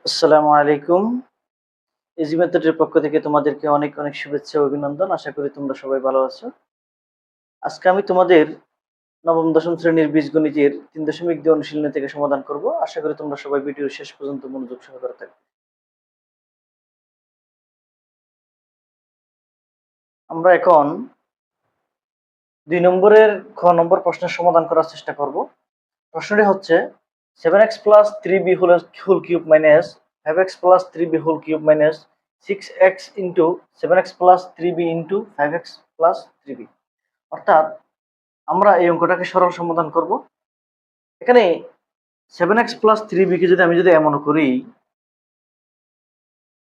আসসালামু আলাইকুম। ইজি মেথডের পক্ষ থেকে তোমাদেরকে অনেক অনেক শুভেচ্ছা ও অভিনন্দন। আশা করি তোমরা সবাই ভালো আছো। আজকে আমি তোমাদের নবম দশম শ্রেণীর বীজগণিতের ৩.২ অনুশীলনী থেকে সমাধান করব। আশা করি তোমরা সবাই ভিডিওর শেষ পর্যন্ত মনোযোগ সহকারে থাকবে। আমরা এখন ২ নম্বরের খ নম্বর প্রশ্নের সমাধান করার চেষ্টা করব। প্রশ্নটি হচ্ছে 7x plus 3b whole cube minus 5x plus 3b whole cube minus 6x into 7x plus 3b into 5x plus 3b। অর্থাৎ আমরা এই অঙ্কটাকে সরল সমাধান করব। এখানে 7x plus 3b কে যদি আমি মনে করি,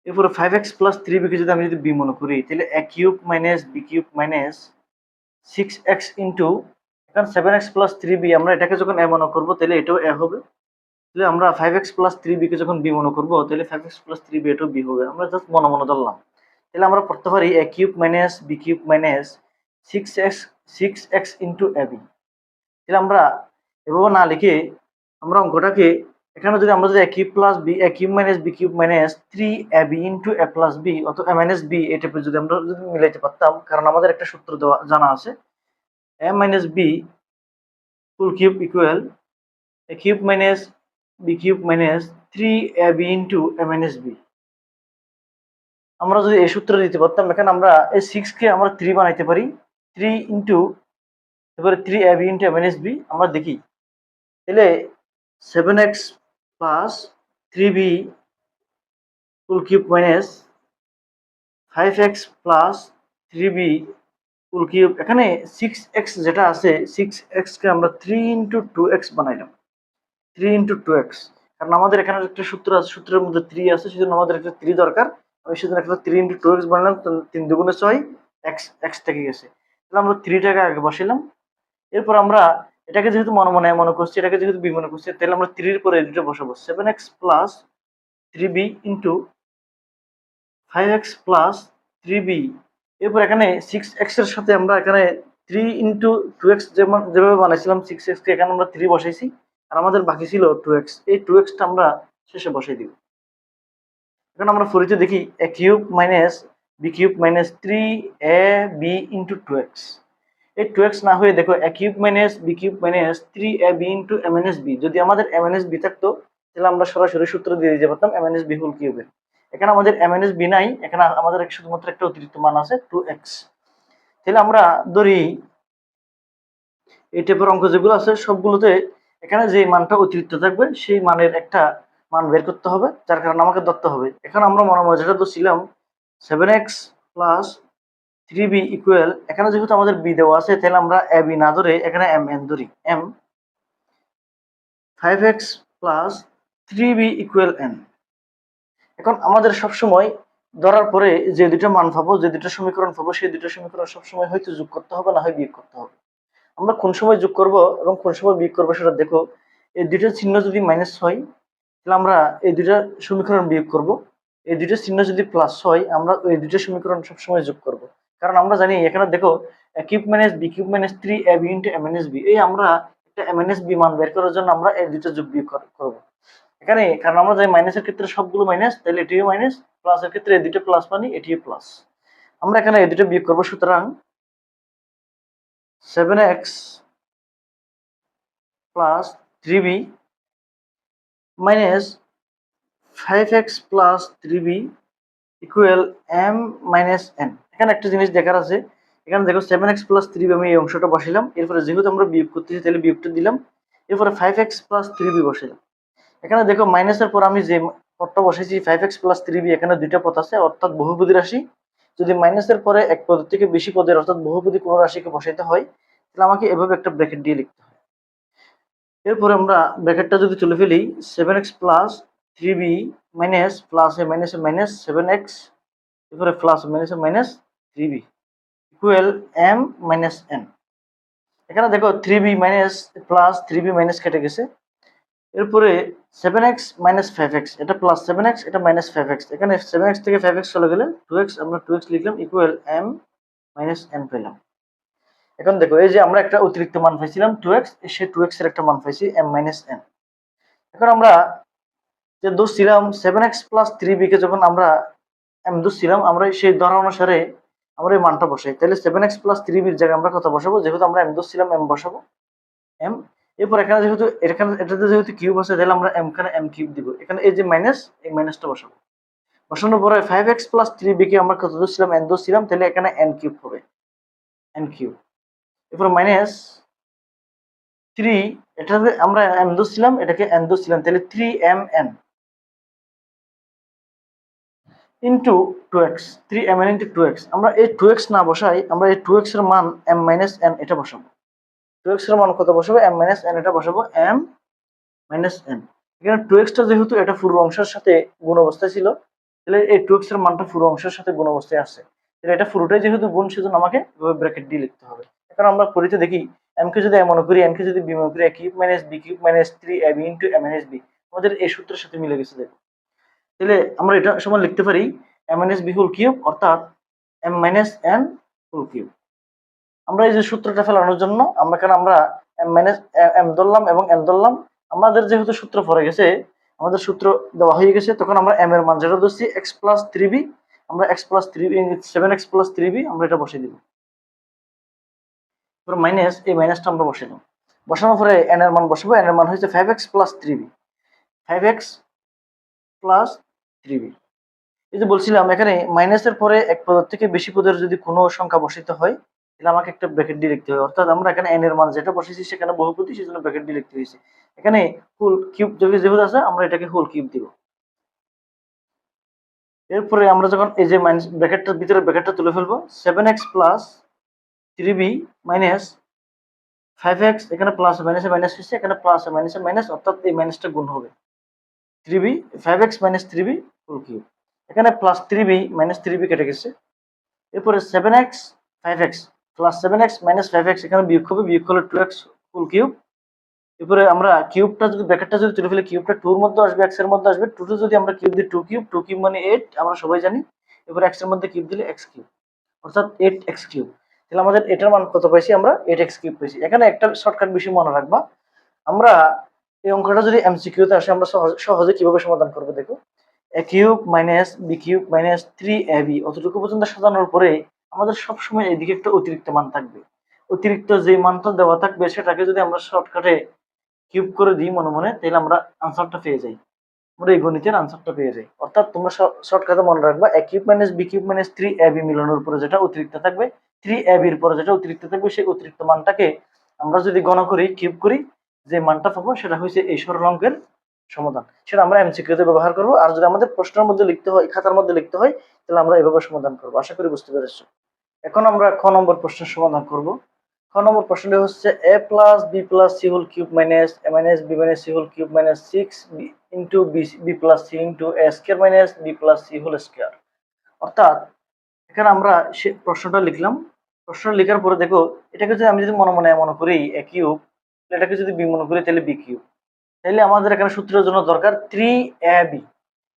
এরপরে 5x plus 3b কে যদি আমি b মনে করি, তাহলে a cube minus b cube minus 6x into এখন 7x plus 3b আমরা এটাকে যখন a মনে করব তাহলে এটাও a হবে। তাহলে আমরা 5x plus 3b কে যখন b মনে করব তাহলে 5x plus 3b এটাও b হবে। আমরা জাস্ট মনে মনে ধরলাম। তাহলে আমরা পড়তে পারি a cube minus b cube minus 6x into ab। তাহলে আমরা এভাবে না লিখে আমরা অঙ্কটাকে এখানে যদি আমরা a cube plus b a cube minus b cube minus 3ab into a plus b অথবা a মাইনাস b এই টাইপের যদি আমরা মিলাইতে পারতাম, কারণ আমাদের একটা সূত্র দেওয়া জানা আছে, a minus b full cube equal a cube minus b cube minus 3ab into a minus b। আমরা যদি এই সূত্র দিতে পারতাম, এখানে আমরা এই 6 কে আমরা 3 বানাইতে পারি, 3 ইনটু এবারে 3ab into a minus b। আমরা দেখি তাহলে 7x প্লাস 3b ফুল cube minus 5x plus 3b ফুল কিউব। এখানে 6x যেটা আছে 6x কে আমরা 3 ইন্টু 2x বানাইলাম, 3 ইন্টু 2x, কারণ আমাদের এখানে একটা সূত্র আছে, সূত্রের মধ্যে 3 আছে, সেজন্য আমাদের একটা 3 দরকার। আমি সেজন্য একটা 3 ইন্টু 2x বানালাম। 3 দুগুণে 6, x থেকে গেছে। তাহলে আমরা 3 টাকে আগে বসাইলাম। এরপর আমরা এটাকে যেহেতু মনে করছি, এটাকে যেহেতু b মনে করছি, তাহলে আমরা 3 এর পরে এই দুটো বসাবো। 7x plus 3b into 5x plus 3b। এরপর এখানে 6x এর সাথে আমরা এখানে 3 ইন্টু 2x যেভাবে বানাইছিলাম 6x কে এখানে আমরা 3 বসাইছি, আর আমাদের বাকি ছিল 2x। এই 2x টা আমরা শেষে বসাই দিব। এখন আমরা ফরিতে দেখি a cube minus b cube minus 3ab into 2x। এই 2x না হয়ে দেখো a cube minus b cube minus 3ab into a minus b। যদি আমাদের a মাইনাস b থাকতো তাহলে আমরা সরাসরি সূত্র দিয়ে দিতে পারতাম a মাইনাস b হোল কিউবের। এখানে আমাদের a মাইনাস b নাই, এখানে আমাদের শুধুমাত্র একটা অতিরিক্ত মান আছে 2x। তাহলে আমরা ধরি এই টাইপের অঙ্ক যেগুলো আছে সবগুলোতে এখানে যে মানটা অতিরিক্ত থাকবে সেই মানের একটা মান বের করতে হবে, যার কারণে আমাকে ধরতে হবে। এখন আমরা মনে যেটা ধরছিলাম 7x প্লাস 3b ইকুয়াল, এখানে যেহেতু আমাদের b দেওয়া আছে তাহলে আমরা ab না ধরে এখানে mn ধরি, m 5x plus 3b equal n। এখন আমাদের সবসময় ধরার পরে যে দুটো মান পাবো, যে দুটো সমীকরণ পাবো, সেই দুটো সমীকরণ সবসময় হয়তো যোগ করতে হবে, না হয় বিয়োগ করতে হবে। আমরা কোন সময় যোগ করব এবং কোন সময় বিয়োগ করবো সেটা দেখো। এই দুটো চিহ্ন যদি মাইনাস হয় তাহলে আমরা এই দুটো সমীকরণ বিয়োগ করব। এই দুটো চিহ্ন যদি প্লাস হয় আমরা এই দুটো সমীকরণ সবসময় যোগ করব। কারণ আমরা জানি এখানে দেখো a cube minus b cube minus 3ab into a minus b, এই আমরা একটা a মাইনাস b মান বের করার জন্য আমরা এই দুটো যোগ বিয়োগ করব এখানে। কারণ আমরা জানি মাইনাসের ক্ষেত্রে সবগুলো মাইনাস, তাহলে এটিও মাইনাস, প্লাসের ক্ষেত্রে এই দুটো প্লাস মানি এটিও প্লাস। আমরা এখানে এই দুটো বিয়োগ করব। সুতরাং 7x plus 3b minus 5x plus 3b equal m minus n। এখানে একটা জিনিস দেখার আছে, এখানে দেখো 7x প্লাস 3b আমি এই অংশটা বসাইলাম, এরপরে যেহেতু আমরা বিয়োগ করতেছি তাহলে বিয়োগটা দিলাম, এরপরে 5x প্লাস 3b বসাইলাম। এখানে দেখো মাইনাসের পর আমি যে পদটা বসাইছি 5x প্লাস 3b, এখানে দুইটা পদ আছে অর্থাৎ বহুপদী রাশি। যদি মাইনাসের পরে এক পদের থেকে বেশি পদের অর্থাৎ বহুপদী কোনো রাশিকে বসাইতে হয় তাহলে আমাকে এভাবে একটা ব্র্যাকেট দিয়ে লিখতে হয়। এরপরে আমরা ব্র্যাকেটটা যদি তুলে ফেলি 7x প্লাস 3b মাইনাস প্লাসে মাইনাসে মাইনাস 7x, এরপরে প্লাস মাইনাসে minus 3b equal m minus n। এখানে দেখো 3b minus plus 3b minus কেটে গেছে, এরপরে 7x মাইনাস 5x, এটা প্লাস 7x, এটা মাইনাস 5x। এখানে 7x থেকে 5x চলে গেলে 2x, আমরা 2x লিখলাম ইকুয়াল m মাইনাস n পেলাম। এখন দেখো এই যে আমরা একটা অতিরিক্ত মান পাইছিলাম 2x, সে 2x এর একটা মান পাইছি m মাইনাস n। এখন আমরা যে ধরছিলাম 7x প্লাস 3b কে যখন আমরা m ধরছিলাম, আমরা সেই ধরা অনুসারে আমরা এই মানটা বসাই। তাহলে 7x প্লাস 3b এর জায়গায় আমরা কত বসাবো? যেহেতু আমরা m ধরছিলাম m বসাবো m। এরপর এখানে যেহেতু এটাতে যেহেতু কিউব আছে, তাহলে আমরা m খানে m কিউব দিব। এখানে এই যে মাইনাস, এই মাইনাসটা বসাবো। বসানোর পরে 5x প্লাস 3b কে আমরা কত ধরছিলাম? n ধরছিলাম, তাহলে এখানে n কিউব হবে, n কিউব। এরপর মাইনাস 3, এটাকে আমরা m ধরছিলাম, এটাকে n ধরছিলাম, তাহলে 3mn into 2x, 3mn into 2x। আমরা এই 2x না বসাই, আমরা এই 2x এর মান m মাইনাস n এটা বসাবো। 2x এর মান কত বসাবো? m মাইনাস n এটা বসাবো, m মাইনাস n। এখানে 2x টা যেহেতু এটা পুরো অংশের সাথে গুণ অবস্থায় ছিল, তাহলে এই 2x এর মানটা পুরো অংশের সাথে গুণ অবস্থায় আছে। তাহলে এটা পুরোটাই যেহেতু গুণ, সেজন্য আমাকে এভাবে ব্র্যাকেট দিয়ে লিখতে হবে। এখন আমরা পরীক্ষা দেখি, m কে যদি m মনে করি, n কে যদি b মনে করি, a cube minus b cube minus 3ab into m minus b আমাদের এই সূত্রের সাথে মিলে গেছে। দেখো, তাহলে আমরা এটা সমান লিখতে পারি m minus b whole cube, অর্থাৎ m minus n whole cube. আমরা এই যে সূত্রটা ফেলানোর জন্য আমরা m মাইনাস m ধরলাম এবং n ধরলাম। আমাদের যেহেতু সূত্র পড়ে গেছে, আমাদের সূত্র দেওয়া হয়ে গেছে, তখন আমরা m এর মান যেটা ধরছি x প্লাস 3b, আমরা x plus 3b 7x plus 3b আমরা এটা বসিয়ে দিব। এরপর মাইনাস, এই মাইনাসটা আমরা বসিয়ে দেব। বসানোর পরে n এর মান বসাবো, n এর মান হচ্ছে 5x plus 3b, 5x plus 3b। এই যে বলছিলাম, এখানে মাইনাসের পরে এক পদের থেকে বেশি পদের যদি কোনো সংখ্যা বসাইতে হয়, তাহলে আমাকে একটা ব্র্যাকেট দিয়ে লিখতে হবে। অর্থাৎ আমরা এখানে n এর মান যেটা বসেছি সেখানে বহুপদী, সেজন্য ব্র্যাকেট দিয়ে লিখতে হয়েছে। এখানে হোল কিউব যেহেতু আছে, আমরা এটাকে হোল কিউব দিব। এরপরে আমরা যখন এই যে মাইনাস ব্র্যাকেটটার ভিতরে ব্র্যাকেটটা তুলে ফেলবো, 7x plus 3b minus 5x, এখানে প্লাস মাইনাসে মাইনাস হচ্ছে, এখানে প্লাস মাইনাসে মাইনাস, অর্থাৎ এই মাইনাসটা গুণ হবে 3b, 5x minus 3b whole cube. এখানে প্লাস 3b মাইনাস 3b কেটে গেছে। এরপরে 7x 5x plus 7x minus 5x, এখানে বিয়োগ হবে, বিয়োগ করলে 2x হোল কিউব। এরপরে আমরা কিউবটা যদি ব্র্যাকেটটা যদি তুলে ফেলি, কিউবটা 2 এর মধ্যে আসবে, x এর মধ্যে আসবে। 2 যদি আমরা কিউব দিই, 2 কিউব, 2 কিউব মানে 8, আমরা সবাই জানি। এরপরে x এর মধ্যে কিউব দিলে x কিউব, অর্থাৎ 8x কিউব। তাহলে আমাদের এটার মান কত পাইছি? আমরা 8x কিউব পাইছি। এখানে একটা শর্টকাট বিষয় মনে রাখবা, আমরা এই অঙ্কটা যদি এমসিকিউতে আসে, আমরা সহজে কিভাবে সমাধান করব দেখো। a cube minus b cube minus 3ab অতটুকু পর্যন্ত সাজানোর পরে আমাদের সবসময় এদিকে একটা অতিরিক্ত মান থাকবে। অতিরিক্ত যে মানটা দেওয়া থাকবে সেটাকে যদি আমরা শর্টকাটে কিউব করে দিই মনে মনে, তাহলে আমরা আনসারটা পেয়ে যাই, আমরা এই গণিতের আনসারটা পেয়ে যাই। অর্থাৎ তোমরা শর্টকাটে মনে রাখবা, a cube minus b cube minus 3ab মিলানোর পরে যেটা অতিরিক্ত থাকবে, 3ab এর পরে যেটা অতিরিক্ত থাকবে, সেই অতিরিক্ত মানটাকে আমরা যদি গণ করি, কিউব করি, যে মানটা পাবো সেটা হচ্ছে এই সরল অঙ্কের সমাধান। সেটা আমরা এমসিকিউতে ব্যবহার করব। আর যদি আমাদের প্রশ্নের মধ্যে লিখতে হয়, খাতার মধ্যে লিখতে হয়, তাহলে আমরা এভাবে সমাধান করব। আশা করি বুঝতে পেরেছো। এখন আমরা খ নম্বর প্রশ্নের সমাধান করব। খ নম্বর প্রশ্নটি হচ্ছে a plus b plus c whole cube minus a minus b minus c whole cube minus 6b into b plus c into a square minus b plus c whole square. অর্থাৎ এখানে আমরা সে প্রশ্নটা লিখলাম। প্রশ্নটা লেখার পরে দেখো, এটাকে যদি আমি যদি মনে মনে মনে করি a কিউব, এটাকে যদি b মনে করি, তাহলে b কিউব। তাহলে আমাদের এখানে সূত্রের জন্য দরকার 3ab।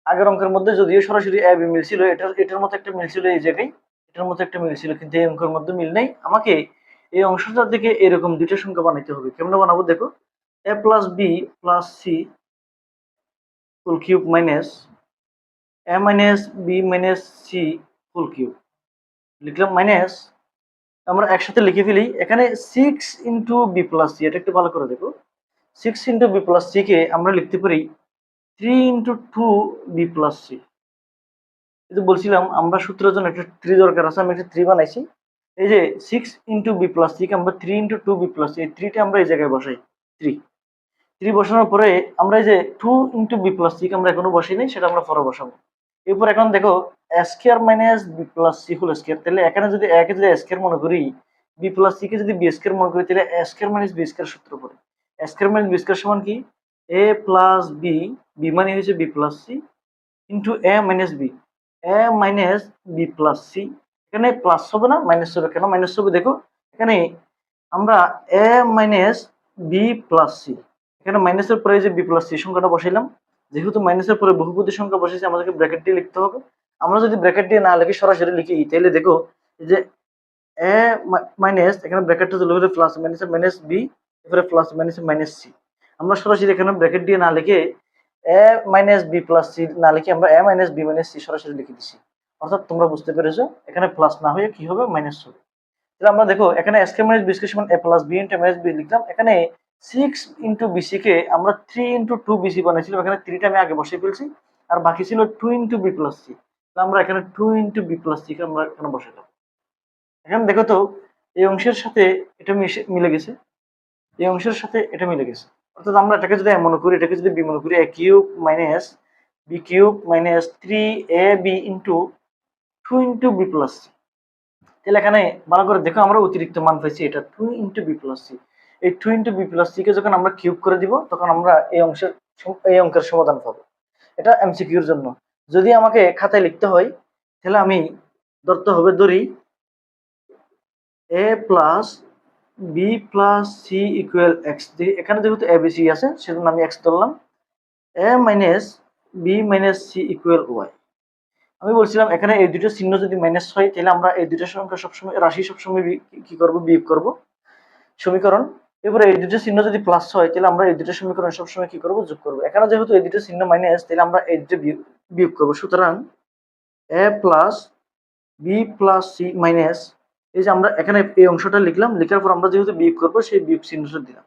আগের অঙ্কের মধ্যে যদিও সরাসরি ab মিলছিল, এটার মতো একটা মিলছিল এই জায়গায়, এটার মতো একটা মিলছিল, কিন্তু এই অঙ্কের মধ্যে মিল নেই। আমাকে এই অংশটা থেকে এরকম দুইটা সংখ্যা বানাইতে হবে। কেমন বানাবো দেখো, a plus b plus c whole cube minus a minus b minus c whole cube. লিখলাম মাইনাস, আমরা একসাথে লিখে ফেলি। এখানে 6 ইন্টু বি প্লাস সি, এটা একটু ভালো করে দেখো। 6 ইন্টু বি প্লাস সি কে আমরা লিখতে পারি 3 ইন্টু 2 বি প্লাস সি। এই যে বলছিলাম আমরা সূত্রের জন্য একটা 3 দরকার আছে, আমি একটা 3 বানাইছি। এই যে 6 ইন্টু বি প্লাস সি কে আমরা 3 ইন্টু 2 বি প্লাস সি, এই 3টা আমরা এই জায়গায় বসাই। 3 বসানোর পরে আমরা এই যে 2 ইন্টু বি প্লাস সি কে আমরা এখনো বসাই নাই, সেটা আমরা পরে বসাবো। এরপর এখন দেখো a square minus B plus C whole square. তাহলে এখানে যদি a কে যদি a স্কয়ার মনে করি, বি প্লাস সি কে যদি বি স্কয়ার মনে করি, তাহলে a square minus B square সূত্র পড়ে। a square minus B square সমান কি? a প্লাস বি, বি মানে হচ্ছে B plus C, into a minus B, a minus B plus C. এখানে প্লাস হবে না, মাইনাস হবে। কেন মাইনাস হবে দেখো, এখানে আমরা a minus B plus C, এখানে মাইনাসের পরে যে বি প্লাস সি সংখ্যাটা বসাইলাম। যেহেতু মাইনাসের পরে বহুপদী সংখ্যা বসেছে, আমাদেরকে ব্র্যাকেট দিয়ে লিখতে হবে। আমরা যদি ব্র্যাকেট দিয়ে না লিখে সরাসরি লিখি, তাহলে দেখো যে a মাইনাস, এখানে ব্র্যাকেটটা তুলে ফেলে প্লাস মাইনাস মাইনাস বি, এরপরে প্লাস মাইনাস মাইনাস সি। আমরা সরাসরি এখানে ব্র্যাকেট দিয়ে না লিখে এ মাইনাস বি প্লাস সি না লিখে আমরা এ মাইনাস বি মাইনাস সি সরাসরি লিখে দিচ্ছি। অর্থাৎ তোমরা বুঝতে পেরেছো এখানে প্লাস না হয়ে কি হবে, মাইনাস হবে। তাহলে আমরা দেখো এখানে এস কে মাইনাস বি স্কয়ার সমান A plus B into minus B লিখলাম। এখানে 6 ইন্টু বিসি কে আমরা 3 ইন্টু 2 বিসি বানাইছিলাম, এখানে 3টা আমি আগে বসিয়ে ফেলছি, আর বাকি ছিল 2 ইন্টু বি প্লাস সি। তাহলে আমরা এখানে 2 ইন্টু বি প্লাস সি কে আমরা এখানে বসালাম। এখানে দেখো তো এই অংশের সাথে এটা মিলে গেছে, এই অংশের সাথে এটা মিলে গেছে। অর্থাৎ আমরা এটাকে যদি মনে করি, এটাকে যদি বি মনে করি, A cube minus B cube minus 3ab into 2 into B plus C. তাহলে এখানে ভালো করে দেখো আমরা অতিরিক্ত মান পাইছি, এটা 2 ইন্টু বি প্লাস সি। এই 2 ইন্টু বি প্লাস সি কে যখন আমরা কিউব করে দিব তখন আমরা এই অঙ্কের সমাধান পাবো। এটা এমসিকিউর জন্য। যদি আমাকে খাতায় লিখতে হয় তাহলে আমি ধরি A plus B plus C equal X. এখানে যেহেতু এ বি সি আছে সেজন্য আমি এক্স ধরলাম। A minus B minus C equal Y. আমি বলছিলাম এখানে এই দুটো চিহ্ন যদি মাইনাস হয় তাহলে আমরা এই দুটো সংখ্যা সবসময় রাশি সবসময় কি করব, বিয়োগ করব সমীকরণ। এবারে এই দুটো চিহ্ন যদি প্লাস হয় তাহলে আমরা এই দুটো সমীকরণ সবসময় কি করব, যোগ করব। এখানে যেহেতু এই দুটো চিহ্ন মাইনাস তাহলে আমরা এই দুটো বিয়োগ করব। সুতরাং A plus B plus C minus, এই যে আমরা এখানে এই অংশটা লিখলাম, লেখার পর আমরা যেহেতু বিয়োগ করব সেই বিয়োগ চিহ্নটা দিলাম,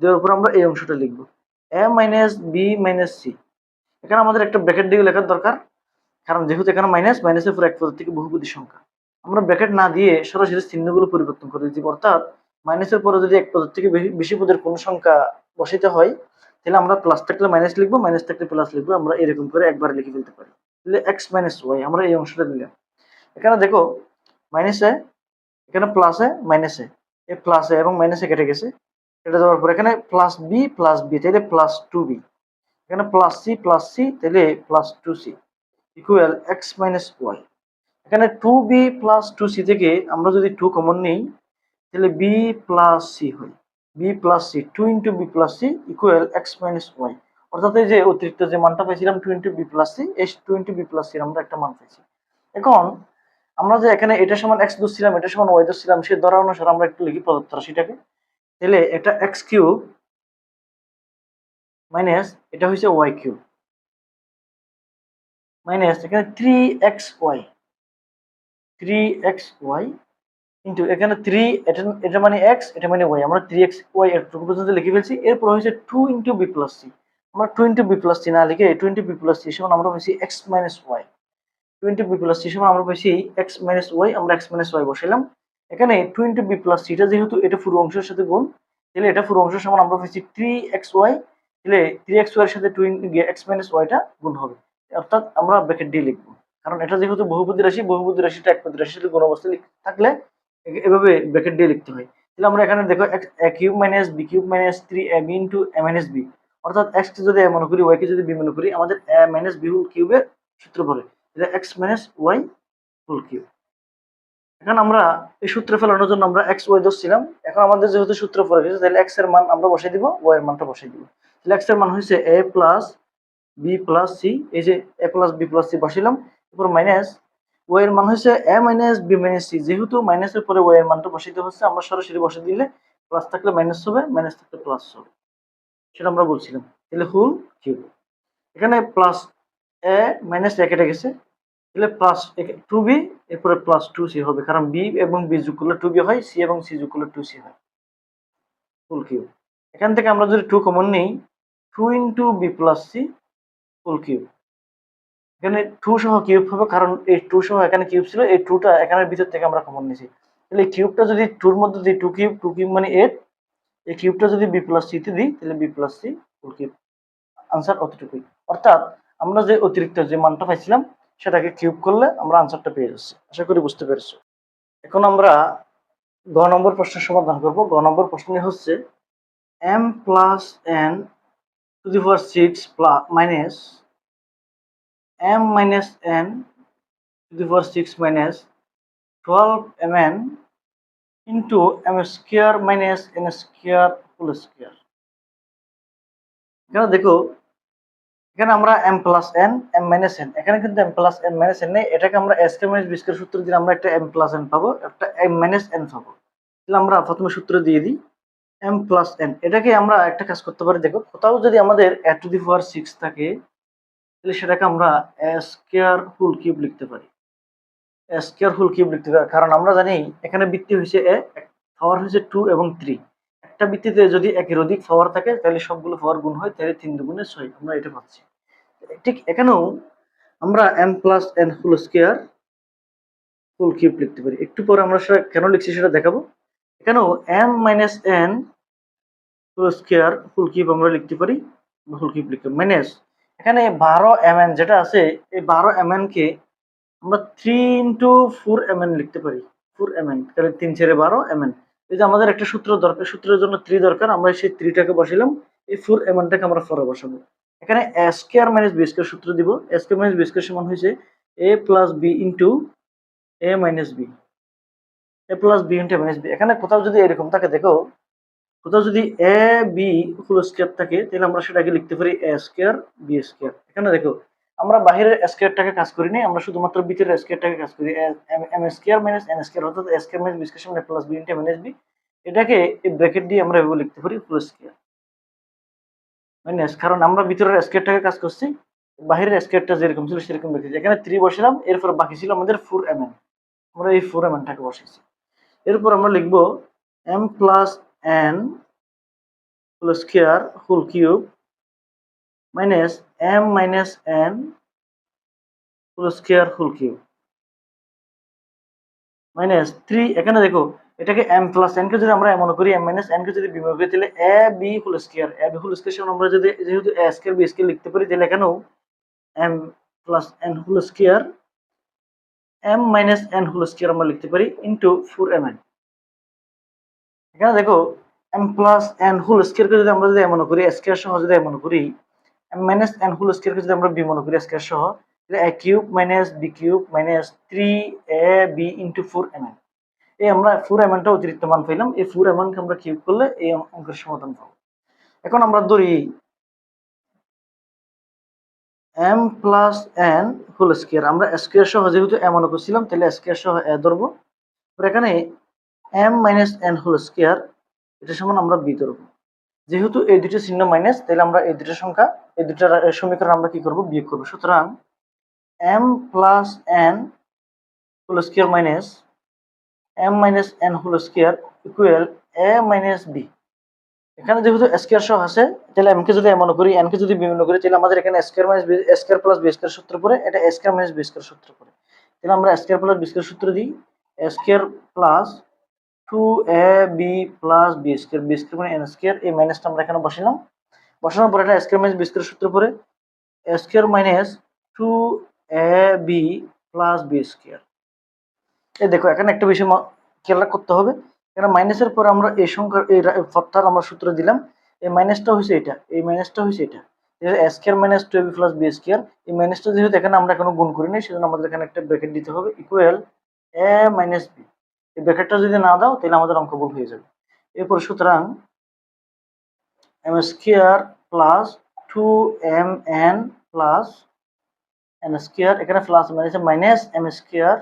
দেওয়ার পর আমরা এই অংশটা লিখব এ মাইনাস বি মাইনাস সি। এখানে আমাদের একটা ব্র্যাকেট দিয়ে লেখার দরকার, কারণ যেহেতু এখানে মাইনাস, মাইনাসের পর এক পদের থেকে বহুপদী সংখ্যা, আমরা ব্র্যাকেট না দিয়ে সরাসরি চিহ্নগুলো পরিবর্তন করে দিচ্ছি। অর্থাৎ মাইনাসের পরে যদি এক পদের থেকে বেশি পদের কোন সংখ্যা বসাইতে হয় তাহলে আমরা প্লাস থাকলে মাইনাস লিখবো, মাইনাস থাকলে প্লাস লিখবো, আমরা এরকম করে একবার লিখে ফেলতে পারি। তাহলে এক্স মাইনাস ওয়াই আমরা এই অংশটা দিলাম। এখানে দেখো মাইনাসে, এখানে প্লাসে মাইনাসে, এই প্লাসে এবং মাইনাসে কেটে গেছে, কেটে যাওয়ার পর এখানে প্লাস বি তাহলে প্লাস 2b, এখানে প্লাস সি তাহলে plus 2c equal X minus Y. এখানে 2b প্লাস 2c থেকে আমরা যদি 2 কমন নিই তাহলে b প্লাস সি হয়, b plus C 2 into B plus C equal X minus Y. অর্থাৎ এই যে অতিরিক্ত যে মানটা পাইছিলাম 2 ইন্টু বি প্লাস সি, এই 2 ইন্টু বি প্লাস সি আমরা একটা মান পাইছি। এখন আমরা যে এখানে এটা সমান এক্স ধরছিলাম, এটা সমান ওয়াই ধরছিলাম, সে ধরা অনুসারে আমরা একটু লিখি প্রদত্ত রাশিটাকে। তাহলে এটা এক্স কিউব মাইনাস এটা হচ্ছে ওয়াই কিউব মাইনাস এখানে 3xy ইন্টু এখানে 3, এটা মানে এক্স, এটা মানে ওয়াই, আমরা 3xy এতটুকু পর্যন্ত লিখে ফেলছি। এরপর হচ্ছে 2 ইন্টু বি প্লাস সি, আমরা 2 ইন্টু বি প্লাস সি না লিখে 2 ইন্টু বি প্লাস সি সমান আমরা পাইছি X minus Y. 2 into B plus C সমান আমরা পাইছি এক্স মাইনাস ওয়াই, আমরা এক্স মাইনাস ওয়াই বসাইলাম। এখানে 2 ইন্টু বি প্লাস সিটা যেহেতু এটা পুরো অংশের সাথে গুণ, তাহলে এটা পুরো অংশের সমান আমরা পাইছি 3xy, তাহলে 3xy এর সাথে 2 এক্স মাইনাস ওয়াইটা গুণ হবে। অর্থাৎ আমরা ব্র্যাকেট দিয়ে লিখবো, কারণ এটা যেহেতু বহুপদী রাশি, বহুপদী রাশিটা একপদী রাশির সাথে গুণ অবস্থায় থাকলে এভাবে ব্র্যাকেট দিয়ে লিখতে হয়। তাহলে আমরা এখানে দেখো A cube minus B cube minus 3ab into A minus B, অর্থাৎ এক্স কে যদি এ মনে করি, ওয়াই কে যদি বি মনে করি, আমাদের এ মাইনাস বি হোল কিউবের সূত্র পড়ে, এটা X minus Y whole cube. এখন আমরা এই সূত্র ফেলানোর জন্য আমরা এক্স ওয়াই ধরছিলাম, এখন আমাদের যেহেতু সূত্র পড়ে গেছে তাহলে এক্স এর মান আমরা বসাই দিব, ওয়াই এর মানটা বসাই দিব। তাহলে এক্স এর মান হচ্ছে এ প্লাস বি প্লাস সি, এই যে এ প্লাস বি প্লাস সি বসাইলাম, এরপর মাইনাস ওয়াই এর মান হচ্ছে এ মাইনাস বি মাইনাস সি, যেহেতু মাইনাসের পরে ওয়াই এর মানটা বসাইতে হচ্ছে, আমরা সরাসরি বসিয়ে দিলে প্লাস থাকলে মাইনাস হবে, মাইনাস থাকলে প্লাস হবে, সেটা আমরা বলছিলাম। তাহলে হোল কিউব, এখানে প্লাস এ মাইনাস এ কেটে গেছে, তাহলে প্লাস 2b এরপরে প্লাস 2c হবে, কারণ b এবং b যোগ করলে 2b হয়, c এবং c যোগ করলে 2c হয়, ফুল কিউব। এখান থেকে আমরা যদি 2 কমন নিই, 2 into B plus C full cube. এখানে 2 সহ কিউব হবে, কারণ এই 2 সহ এখানে কিউব ছিল, এই 2টা এখানের ভিতর থেকে আমরা কমন নিয়েছি। তাহলে এই কিউবটা যদি 2 এর মধ্যে দিই, 2 কিউব মানে 8, এই কিউবটা যদি বি প্লাস সি তে দিই তাহলে B plus C full cube. Answer অতটুকুই। অর্থাৎ আমরা যে অতিরিক্ত যে মানটা পাইছিলাম সেটাকে কিউব করলে আমরা আনসারটা পেয়ে যাচ্ছি। আশা করি বুঝতে পেরেছো। এখন আমরা গ নম্বর প্রশ্নের সমাধান করব। গ নম্বর প্রশ্নে হচ্ছে m plus n to the power 6 plus minus m minus n to the power 6 minus 12mn into m square minus n square whole square. এখানে দেখো, এখানে আমরা m plus n m minus n, এখানে কিন্তু m plus n minus n নেই, এটাকে আমরা s কে মাইনাস b স্কয়ার সূত্র দিয়ে আমরা একটা m প্লাস n পাবো, একটা m মাইনাস n পাবো। তাহলে আমরা প্রথমে সূত্র দিয়ে দিই, এম প্লাস এন, এটাকে আমরা একটা কাজ করতে পারি। দেখো, কোথাও যদি আমাদের এ টু দি পাওয়ার 6 থাকে, তাহলে সেটাকে আমরা এ স্কয়ার হোল কিউব লিখতে পারি। এ স্কয়ার হোল কিউব লিখতে পারি, কারণ আমরা জানি এখানে বৃত্তি হয়েছে এ, পাওয়ার হয়েছে 2 এবং 3। একটা বৃত্তিতে যদি একের অধিক পাওয়ার থাকে, তাহলে সবগুলো পাওয়ার গুণ হয়, তাহলে 3 দুগুণে 6, আমরা এটা পাচ্ছি। ঠিক এখানেও আমরা M plus N whole square whole cube লিখতে পারি। একটু পরে আমরা সেটা কেন লিখছি সেটা দেখাবো। এখানেও M minus N whole square whole cube আমরা লিখতে পারি, হোল কিউব লিখতে মাইনাস এখানে 12 mn যেটা আছে, এই 12 mn কে আমরা 3 ইন্টু 4 mn লিখতে পারি। 4 mn, তাহলে 3 ছেড়ে 12 mn। এই যে আমাদের একটা সূত্র দরকার, সূত্রের জন্য 3 দরকার, আমরা সেই 3 টাকে বসাইলাম, এই 4 mn টাকে আমরা পরে বসাবো। এখানে a square minus b square সূত্র দিব। a square minus b square সমান হয়েছে a plus b into a minus b, a plus b into a minus b। এখানে কোথাও যদি এরকম থাকে, দেখো কোথাও যদি এ বি হোল স্কয়ার থাকে, তাহলে আমরা সেটাকে লিখতে পারি এ স্কয়ার বি স্কয়ার। এখানে দেখো, আমরা বাহিরের স্কয়ারটাকে কাজ করি নাই, আমরা শুধুমাত্র ভিতরের স্কয়ারটাকে কাজ করি। M square minus N square, অর্থাৎ A square minus B square সমান plus B into minus B. এটাকে এই ব্র্যাকেট দিয়ে আমরা এভাবে লিখতে পারি হোল স্কয়ার মাইনাস, কারণ আমরা ভিতরের স্কয়ারটাকে কাজ করছি, বাহিরের স্কয়ারটা যেরকম ছিল সেরকম লিখেছি। এখানে 3 বসালাম, এরপর বাকি ছিল আমাদের 4 mn, আমরা এই 4 mn টাকে বসাইছি। এরপর আমরা লিখবো M plus N whole square whole cube minus M minus N whole square whole cube minus 3। এখানে দেখো, এটাকে এম প্লাস এন কে যদি আমরা মনে করি, এম মাইনাস এন কে যদি বিমোগ করি, তাহলে A B whole square, A B whole square আমরা যদি যেহেতু এ স্কয়ার বি স্কয়ার লিখতে পারি, তাহলে এখানেও M plus N whole square M minus N whole square আমরা লিখতে পারি ইনটু 4 mn। এখানে দেখো, M plus N whole square কে যদি আমরা যদি মনে করি স্কয়ার সহ যদি মনে করি, M minus N whole square কে যদি আমরা বি মনে করি স্কয়ার সহ, তাহলে a cube minus B cube minus 3ab into 4 mn। এই আমরা 4 mn টা অতিরিক্ত মান পেলাম, এই 4 mn কে আমরা কিউব করলে এই অঙ্কের সমাধান পাবো। এখন আমরা ধরি m plus n whole square, আমরা স্কয়ার সহ যেহেতু এ মনে করছিলাম, তাহলে স্কয়ার সহ এ ধরবো। এখানে m minus n whole square, এটা সমান আমরা b ধরবো। যেহেতু এই দুটো চিহ্ন মাইনাস, তাহলে আমরা এই দুটো সংখ্যা, এই দুটো সমীকরণ আমরা কি করব, বিয়োগ করব। সুতরাং m plus n whole square minus m minus n whole square equal a minus b। এখানে যেহেতু স্কয়ার সহ আছে, তাহলে m কে যদি মনে করি, n কে যদি বি মনে করি, তাহলে আমাদের এখানে square minus B square plus B square সূত্র পড়ে, এটা স্কয়ার মাইনাস বি স্কয়ার সূত্র পড়ে। তাহলে আমরা স্কয়ার প্লাস বি স্কয়ার সূত্র দিই, square plus 2ab plus B square, B square মানে n স্কয়ার, এই মাইনাসটা আমরা এখানে বসালাম। বসানোর পর এটা স্কয়ার মাইনাস বি স্কয়ার সূত্র পড়ে square minus 2ab plus B square. এই দেখো, এখানে একটা বিষয় খেয়াল করতে হবে, এখানে মাইনাসের পর আমরা এই সংখ্যার এই পদটার আমরা সূত্র দিলাম, এই মাইনাসটা হয়েছে এটা, এই মাইনাসটা হয়েছে এটা, square minus 2ab plus B square. এই মাইনাসটা যেহেতু এখানে আমরা এখনো গুণ করি নাই, সেজন্য আমাদের এখানে একটা ব্র্যাকেট দিতে হবে ইকুয়াল a মাইনাস b। এই ব্র্যাকেটটা যদি না দাও, তাহলে আমাদের অঙ্ক ভুল হয়ে যাবে। এরপর সুতরাং m স্কয়ার প্লাস 2mn প্লাস n স্কয়ার, এখানে plus minus minus m square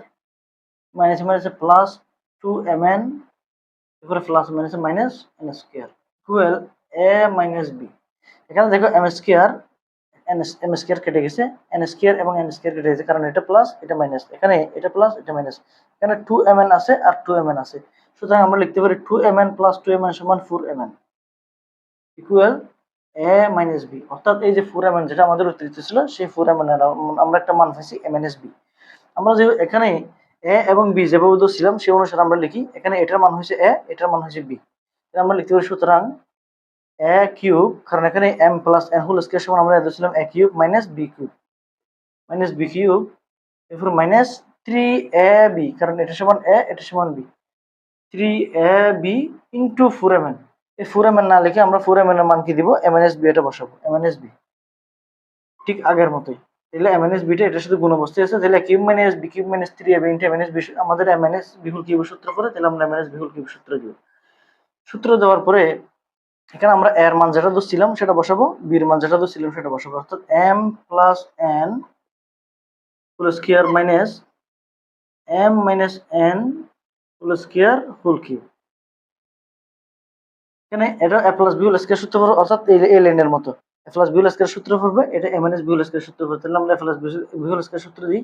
minus minus plus 2mn, এরপরে plus minus minus n square equal a minus b। এখানে দেখো m স্কয়ার m স্কয়ার কেটে গেছে, n স্কয়ার এবং n স্কয়ার কেটে গেছে, কারণ এটা প্লাস এটা মাইনাস, এখানে এটা প্লাস এটা মাইনাস, এখানে 2mn আছে আর 2mn আছে। সুতরাং আমরা লিখতে পারি 2mn প্লাস 2mn সমান 4mn equal a minus b। অর্থাৎ এই যে 4mn যেটা আমাদের অতিরিক্ত ছিল, সেই 4mn এর আমরা একটা মান পাইছি a মাইনাস b। আমরা যে এখানে a এবং b যেভাবে ধরছিলাম সেই অনুসারে আমরা লিখি, এখানে এটার মান হয়েছে a, এটার মান হয়েছে b। আমরা লিখতে পারি সুতরাং a কিউব, কারণ এখানে m plus n whole square সমান আমরা ধরছিলাম a cube minus b cube এরপর মাইনাস 3ab, কারণ এটা সমান a, এটা সমান b, 3ab ইনটু 4mn। এই 4mn না লিখে আমরা 4mn এর মান কি দিব, a মাইনাস b এটা বসাবো, a মাইনাস b, ঠিক আগের মতোই। তাহলে a মাইনাস b টা এটার সাথে গুণ অবস্থায় আছে, তাহলে cube minus b cube minus 3ab into a minus b, আমাদের a minus b whole cube সূত্র করে, তাহলে আমরা a minus b whole cube সূত্র দিব। সূত্র দেওয়ার পরে এখানে আমরা a এর মান যেটা ধরছিলাম সেটা বসাবো, b এর মান যেটা ধরছিলাম সেটা বসাবো, অর্থাৎ m plus n whole square minus m minus n whole square whole cube এখানে এটা a plus b whole square সূত্র পড়বে, অর্থাৎ এই লাইনের মতো a plus b whole square সূত্র পড়বে, এটা a minus b whole square সূত্র পড়বে। তাহলে আমরা a plus b whole square সূত্র দিই,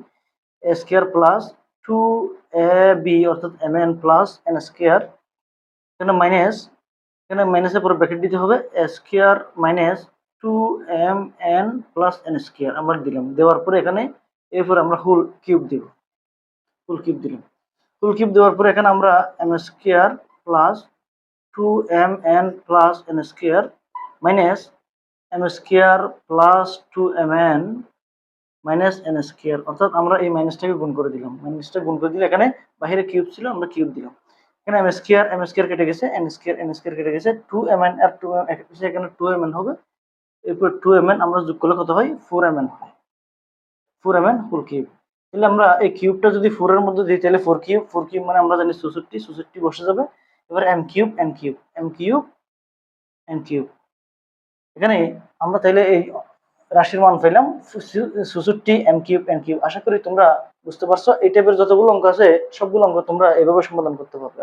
a স্কয়ার প্লাস 2ab অর্থাৎ mn প্লাস n স্কয়ার, এখানে মাইনাস, এখানে মাইনাসের পরে ব্র্যাকেট দিতে হবে, a স্কয়ার মাইনাস 2mn প্লাস n স্কয়ার আমরা দিলাম। দেওয়ার পরে এখানে এরপর আমরা হোল কিউব দিব, হোল কিউব দিলাম। হোল কিউব দেওয়ার পরে এখানে আমরা m স্কয়ার প্লাস 2mn প্লাস n square minus m square plus 2mn minus n square, অর্থাৎ আমরা এই মাইনাসটাকে গুণ করে দিলাম। মাইনাসটা গুণ করে দিলে এখানে বাইরে কিউব ছিল, আমরা কিউব দিলাম। এখানে m স্কয়ার কেটে গেছে, n স্কয়ার কেটে গেছে, 2mn আর 2mn এখানে 2mn হবে, এরপর 2mn আমরা যোগ করলে কত হয়, 4mn হয়, 4mn হোল কিউব। তাহলে আমরা এই কিউবটা যদি 4 এর মধ্যে দিই তাহলে 4 কিউব মানে আমরা জানি 64, 64 বসে যাবে। এবার m কিউব n কিউব, এখানে আমরা তাইলে এই রাশির মান পেলাম 64 m কিউব n কিউব। আশা করি তোমরা বুঝতে পারছো। এই টাইপের যতগুলো অঙ্ক আছে সবগুলো অঙ্ক তোমরা এভাবে সমাধান করতে পারবে।